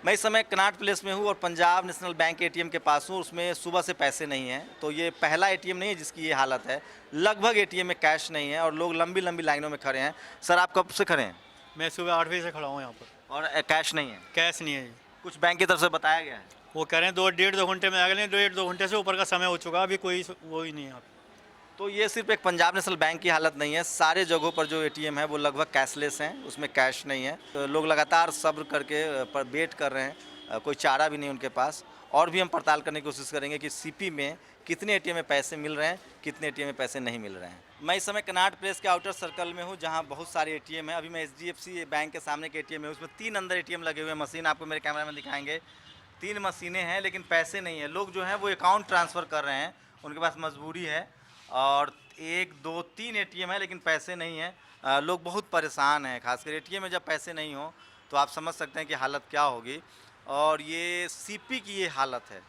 मैं इस समय कनॉट प्लेस में हूँ और पंजाब नेशनल बैंक के एटीएम के पास हूँ। उसमें सुबह से पैसे नहीं हैं, तो ये पहला एटीएम नहीं है जिसकी ये हालत है। लगभग एटीएम में कैश नहीं है और लोग लंबी लंबी लाइनों में खड़े हैं। सर, आप कब से खड़े हैं? मैं सुबह 8 बजे से खड़ा हूँ यहाँ पर। और कैश नहीं है? कैश नहीं है जी। कुछ बैंक की तरफ से बताया गया है? वो कह रहे हैं 1.5-2 घंटे में आ गए, 1.5-2 घंटे से ऊपर का समय हो चुका, अभी कोई वो ही नहीं है यहाँ पे। तो ये सिर्फ एक पंजाब नेशनल बैंक की हालत नहीं है, सारे जगहों पर जो एटीएम है वो लगभग कैशलेस हैं, उसमें कैश नहीं है। तो लोग लगातार सब्र करके पर वेट कर रहे हैं, कोई चारा भी नहीं उनके पास। और भी हम पड़ताल करने की कोशिश करेंगे कि सीपी में कितने एटीएम में पैसे मिल रहे हैं, कितने एटीएम में पैसे नहीं मिल रहे हैं। मैं इस समय कनॉट प्लेस के आउटर सर्कल में हूँ, जहाँ बहुत सारे एटीएम है। अभी मैं एचडीएफसी बैंक के सामने के एटीएम है, उसमें 3 अंदर एटीएम लगे हुए हैं। मशीन आपको मेरे कैमरा में दिखाएंगे, 3 मशीनें हैं, लेकिन पैसे नहीं है। लोग जो हैं वो अकाउंट ट्रांसफ़र कर रहे हैं, उनके पास मजबूरी है। और 1 2 3 एटीएम है, लेकिन पैसे नहीं है। लोग बहुत परेशान हैं, खासकर एटीएम में जब पैसे नहीं हो तो आप समझ सकते हैं कि हालत क्या होगी। और ये सीपी की ये हालत है।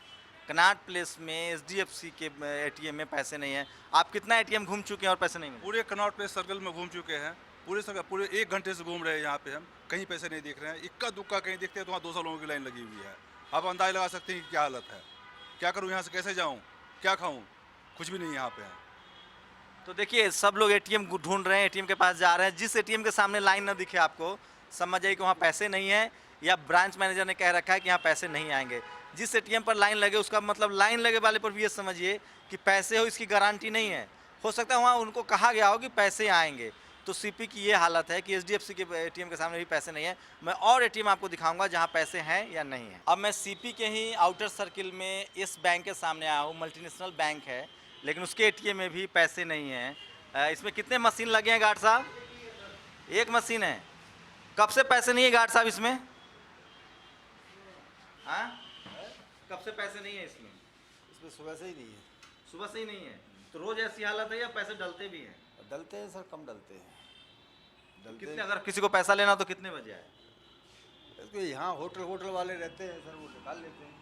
कनॉट प्लेस में एचडीएफसी के एटीएम में पैसे नहीं है। आप कितना एटीएम घूम चुके हैं और पैसे नहीं मिले? पूरे कनॉट प्लेस सर्कल में घूम चुके हैं। पूरे 1 घंटे से घूम रहे हैं यहाँ पे हम, कहीं पैसे नहीं दिख रहे हैं। इक्का दुक्का कहीं दिखते हैं तो वहाँ 200 लोगों की लाइन लगी हुई है। आप अंदाज़ा लगा सकते हैं कि क्या हालत है। क्या करूँ यहाँ से, कैसे जाऊँ, क्या खाऊँ, कुछ भी नहीं यहाँ पे है। तो देखिए, सब लोग एटीएम ढूंढ रहे हैं, एटीएम के पास जा रहे हैं। जिस एटीएम के सामने लाइन न दिखे आपको, समझ जाइए कि वहाँ पैसे नहीं है, या ब्रांच मैनेजर ने कह रखा है कि यहाँ पैसे नहीं आएंगे। जिस एटीएम पर लाइन लगे उसका मतलब लाइन लगे वाले पर भी ये समझिए कि पैसे हो, इसकी गारंटी नहीं है। हो सकता है वहाँ उनको कहा गया हो कि पैसे आएंगे। तो सीपी की ये हालत है कि एचडीएफसी के एटीएम के सामने भी पैसे नहीं है। मैं और एटीएम आपको दिखाऊंगा जहाँ पैसे हैं या नहीं है। अब मैं सीपी के ही आउटर सर्किल में इस बैंक के सामने आया हूँ। मल्टीनेशनल बैंक है, लेकिन उसके एटीएम में भी पैसे नहीं हैं। इसमें कितने मशीन लगे हैं गार्ड साहब? 1 मशीन है। कब से पैसे नहीं है गार्ड साहब इसमें? हाँ, कब से पैसे नहीं है इसमें? इसमें सुबह से ही नहीं है। सुबह से ही नहीं है। तो रोज ऐसी हालत है या पैसे डलते भी हैं? डलते हैं सर, कम डलते हैं। कितने, अगर किसी को पैसा लेना तो कितने बजे आए? इसको यहाँ होटल वाले रहते हैं सर, वो निकाल लेते हैं।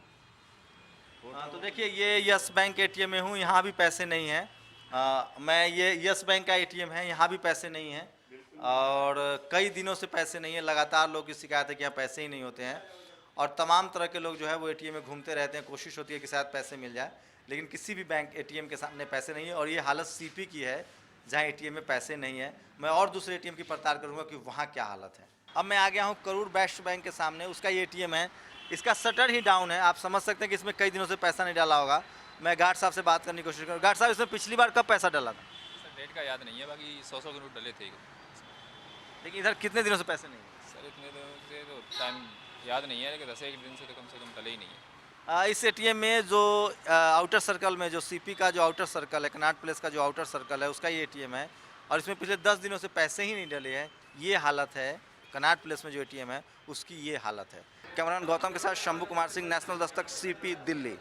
हाँ, तो देखिए, ये यस बैंक के एटीएम में हूँ, यहाँ भी पैसे नहीं हैं। मैं ये यस बैंक का एटीएम है, यहाँ भी पैसे नहीं हैं और कई दिनों से पैसे नहीं है। लगातार लोग की शिकायत है कि यहाँ पैसे ही नहीं होते हैं और तमाम तरह के लोग जो है वो एटीएम में घूमते रहते हैं। कोशिश होती है कि शायद पैसे मिल जाए, लेकिन किसी भी बैंक एटीएम के सामने पैसे नहीं है। और ये हालत सीपी की है, जहाँ एटीएम में पैसे नहीं है। मैं और दूसरे एटीएम की पड़ताल करूँगा कि वहाँ क्या हालत है। अब मैं आ गया हूँ करूर वैश्य बैंक के सामने, उसका ये एटीएम है। इसका शटर ही डाउन है, आप समझ सकते हैं कि इसमें कई दिनों से पैसा नहीं डाला होगा। मैं गार्ड साहब से बात करने की कोशिश करूँ। गार्ड साहब, इसमें पिछली बार कब पैसा डाला था? सर डेट का याद नहीं है, बाकी 100 के नोट डले थे। लेकिन इधर कितने दिनों से पैसे नहीं है? सर इतने दिनों से तो टाइम याद नहीं है, लेकिन 10 दिन से तो कम डले ही नहीं है। इस एटीएम में जो आउटर सर्कल में जो सीपी का जो आउटर सर्कल है, कनॉट प्लेस का जो आउटर सर्कल है, उसका ये एटीएम है और इसमें पिछले 10 दिनों से पैसे ही नहीं डले हैं। ये हालत है कनॉट प्लेस में जो एटीएम है, उसकी ये हालत है। कैमरामैन गौतम के साथ शंभू कुमार सिंह, नेशनल दस्तक, सीपी, दिल्ली।